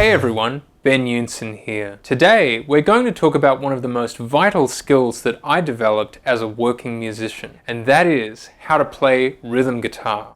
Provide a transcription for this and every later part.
Hey everyone, Ben Younson here. Today we're going to talk about one of the most vital skills that I developed as a working musician, and that is how to play rhythm guitar.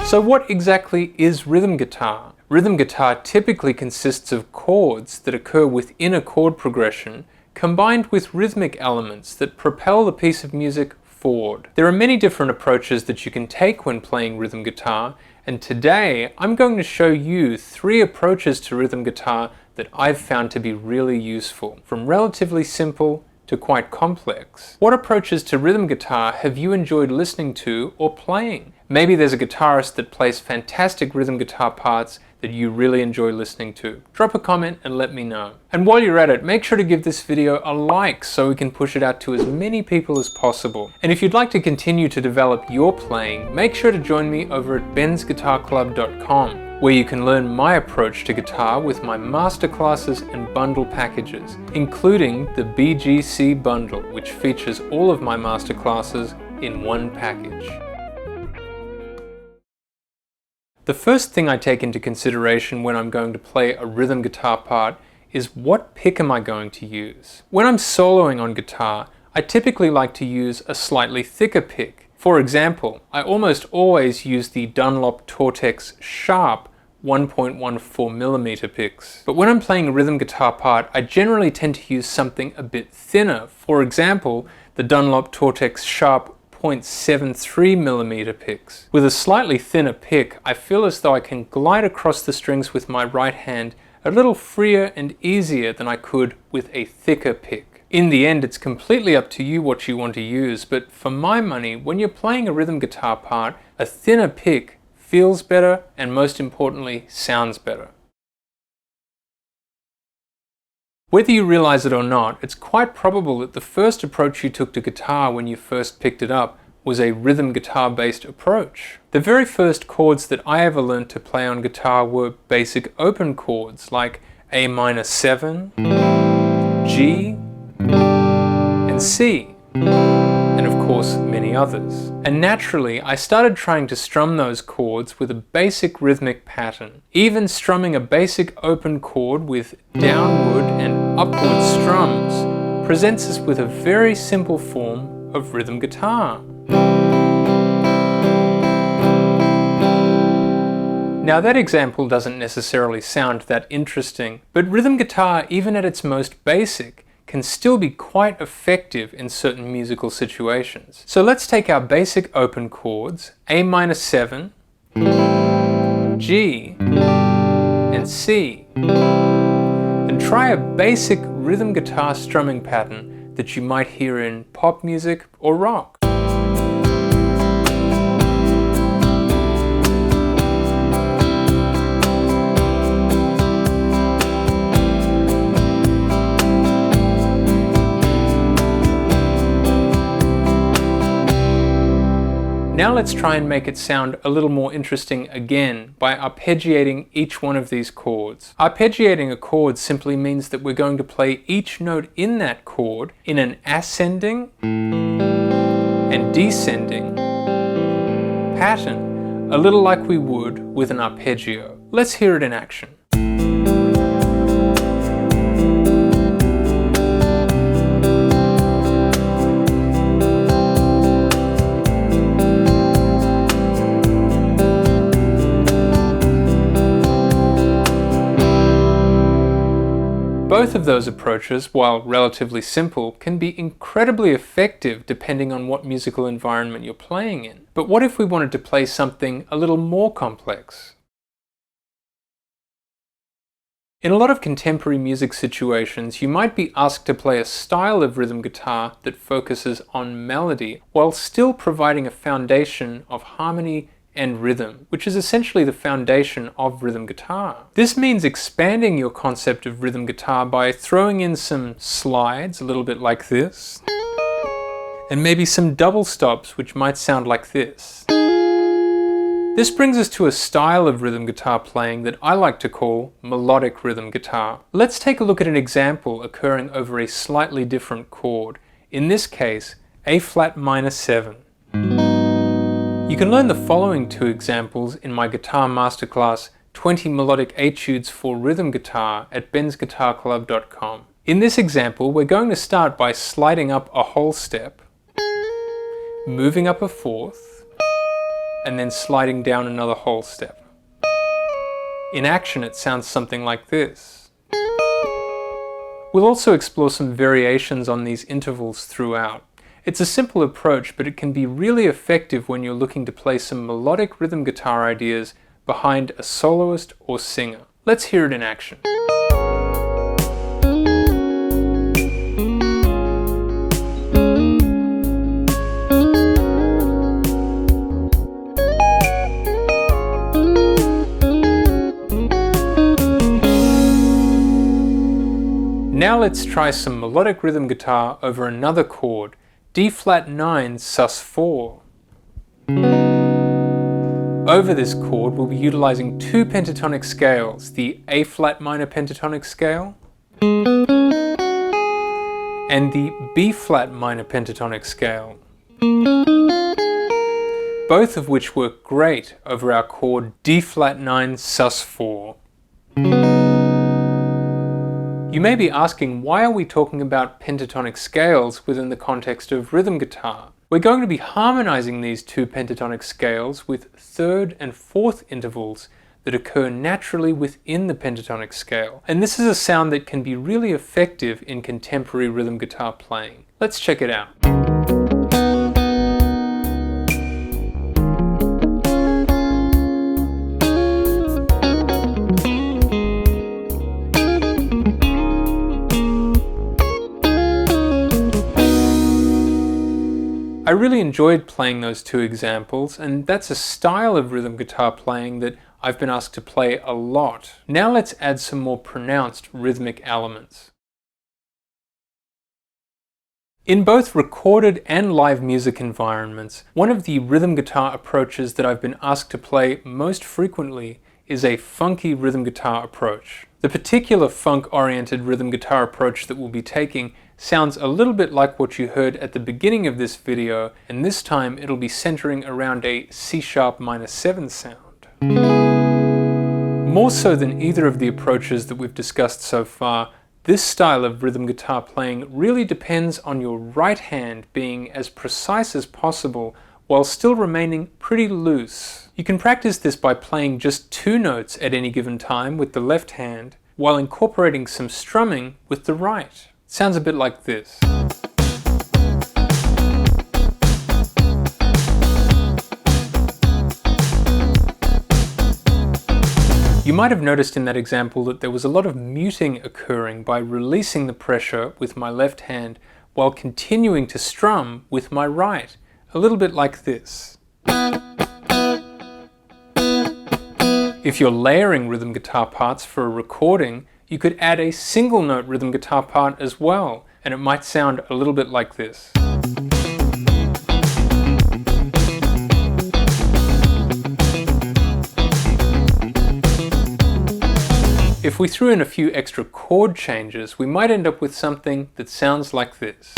So what exactly is rhythm guitar? Rhythm guitar typically consists of chords that occur within a chord progression combined with rhythmic elements that propel the piece of music forward. There are many different approaches that you can take when playing rhythm guitar, and today I'm going to show you 3 approaches to rhythm guitar that I've found to be really useful, from relatively simple to quite complex. What approaches to rhythm guitar have you enjoyed listening to or playing? Maybe there's a guitarist that plays fantastic rhythm guitar parts that you really enjoy listening to. Drop a comment and let me know. And while you're at it, make sure to give this video a like so we can push it out to as many people as possible. And if you'd like to continue to develop your playing, make sure to join me over at bensguitarclub.com, where you can learn my approach to guitar with my masterclasses and bundle packages, including the BGC bundle, which features all of my masterclasses in one package. The first thing I take into consideration when I'm going to play a rhythm guitar part is what pick am I going to use? When I'm soloing on guitar, I typically like to use a slightly thicker pick. For example, I almost always use the Dunlop Tortex Sharp 1.14mm picks. But when I'm playing a rhythm guitar part, I generally tend to use something a bit thinner. For example, the Dunlop Tortex Sharp 0.73mm picks. With a slightly thinner pick, I feel as though I can glide across the strings with my right hand a little freer and easier than I could with a thicker pick. In the end, it's completely up to you what you want to use, but for my money, when you're playing a rhythm guitar part, a thinner pick feels better and most importantly, sounds better. Whether you realize it or not, it's quite probable that the first approach you took to guitar when you first picked it up was a rhythm guitar based approach. The very first chords that I ever learned to play on guitar were basic open chords like A minor 7, G, and C, and of course many others. And naturally, I started trying to strum those chords with a basic rhythmic pattern. Even strumming a basic open chord with downward and upward strums presents us with a very simple form of rhythm guitar. Now that example doesn't necessarily sound that interesting, but rhythm guitar, even at its most basic, can still be quite effective in certain musical situations. So let's take our basic open chords, A minor 7, G, and C, and try a basic rhythm guitar strumming pattern that you might hear in pop music or rock. Now let's try and make it sound a little more interesting again by arpeggiating each one of these chords. Arpeggiating a chord simply means that we're going to play each note in that chord in an ascending and descending pattern, a little like we would with an arpeggio. Let's hear it in action. Both of those approaches, while relatively simple, can be incredibly effective depending on what musical environment you're playing in. But what if we wanted to play something a little more complex? In a lot of contemporary music situations, you might be asked to play a style of rhythm guitar that focuses on melody while still providing a foundation of harmony and rhythm, which is essentially the foundation of rhythm guitar. This means expanding your concept of rhythm guitar by throwing in some slides, a little bit like this, and maybe some double stops, which might sound like this. This brings us to a style of rhythm guitar playing that I like to call melodic rhythm guitar. Let's take a look at an example occurring over a slightly different chord, in this case, A flat minor 7. You can learn the following two examples in my guitar masterclass 20 melodic etudes for rhythm guitar at bensguitarclub.com. In this example, we're going to start by sliding up a whole step, moving up a fourth, and then sliding down another whole step. In action, it sounds something like this. We'll also explore some variations on these intervals throughout. It's a simple approach, but it can be really effective when you're looking to play some melodic rhythm guitar ideas behind a soloist or singer. Let's hear it in action. Now let's try some melodic rhythm guitar over another chord, D flat 9 sus 4. Over this chord we'll be utilizing two pentatonic scales, the A flat minor pentatonic scale and the B flat minor pentatonic scale, both of which work great over our chord D flat 9 sus 4. You may be asking, why are we talking about pentatonic scales within the context of rhythm guitar? We're going to be harmonizing these two pentatonic scales with third and fourth intervals that occur naturally within the pentatonic scale. And this is a sound that can be really effective in contemporary rhythm guitar playing. Let's check it out. I really enjoyed playing those two examples, and that's a style of rhythm guitar playing that I've been asked to play a lot. Now let's add some more pronounced rhythmic elements. In both recorded and live music environments, one of the rhythm guitar approaches that I've been asked to play most frequently is a funky rhythm guitar approach. The particular funk-oriented rhythm guitar approach that we'll be taking sounds a little bit like what you heard at the beginning of this video, and this time it'll be centering around a C sharp minor 7 sound. More so than either of the approaches that we've discussed so far, this style of rhythm guitar playing really depends on your right hand being as precise as possible while still remaining pretty loose. You can practice this by playing just two notes at any given time with the left hand, while incorporating some strumming with the right. It sounds a bit like this. You might have noticed in that example that there was a lot of muting occurring by releasing the pressure with my left hand while continuing to strum with my right, a little bit like this. If you're layering rhythm guitar parts for a recording, you could add a single note rhythm guitar part as well, and it might sound a little bit like this. If we threw in a few extra chord changes, we might end up with something that sounds like this.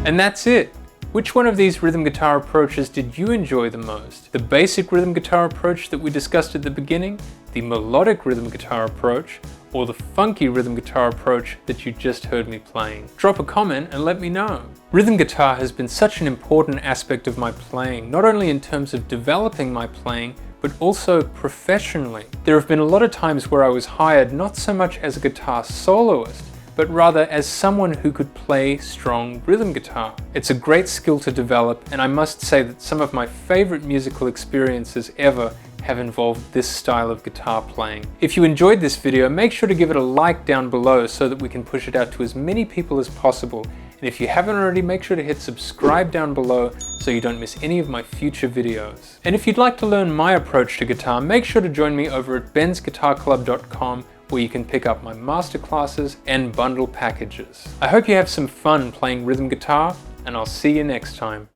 And that's it. Which one of these rhythm guitar approaches did you enjoy the most? The basic rhythm guitar approach that we discussed at the beginning, the melodic rhythm guitar approach, or the funky rhythm guitar approach that you just heard me playing? Drop a comment and let me know. Rhythm guitar has been such an important aspect of my playing, not only in terms of developing my playing, but also professionally. There have been a lot of times where I was hired not so much as a guitar soloist, but rather as someone who could play strong rhythm guitar. It's a great skill to develop, and I must say that some of my favorite musical experiences ever have involved this style of guitar playing. If you enjoyed this video, make sure to give it a like down below so that we can push it out to as many people as possible. And if you haven't already, make sure to hit subscribe down below so you don't miss any of my future videos. And if you'd like to learn my approach to guitar, make sure to join me over at bensguitarclub.com, where you can pick up my masterclasses and bundle packages. I hope you have some fun playing rhythm guitar, and I'll see you next time.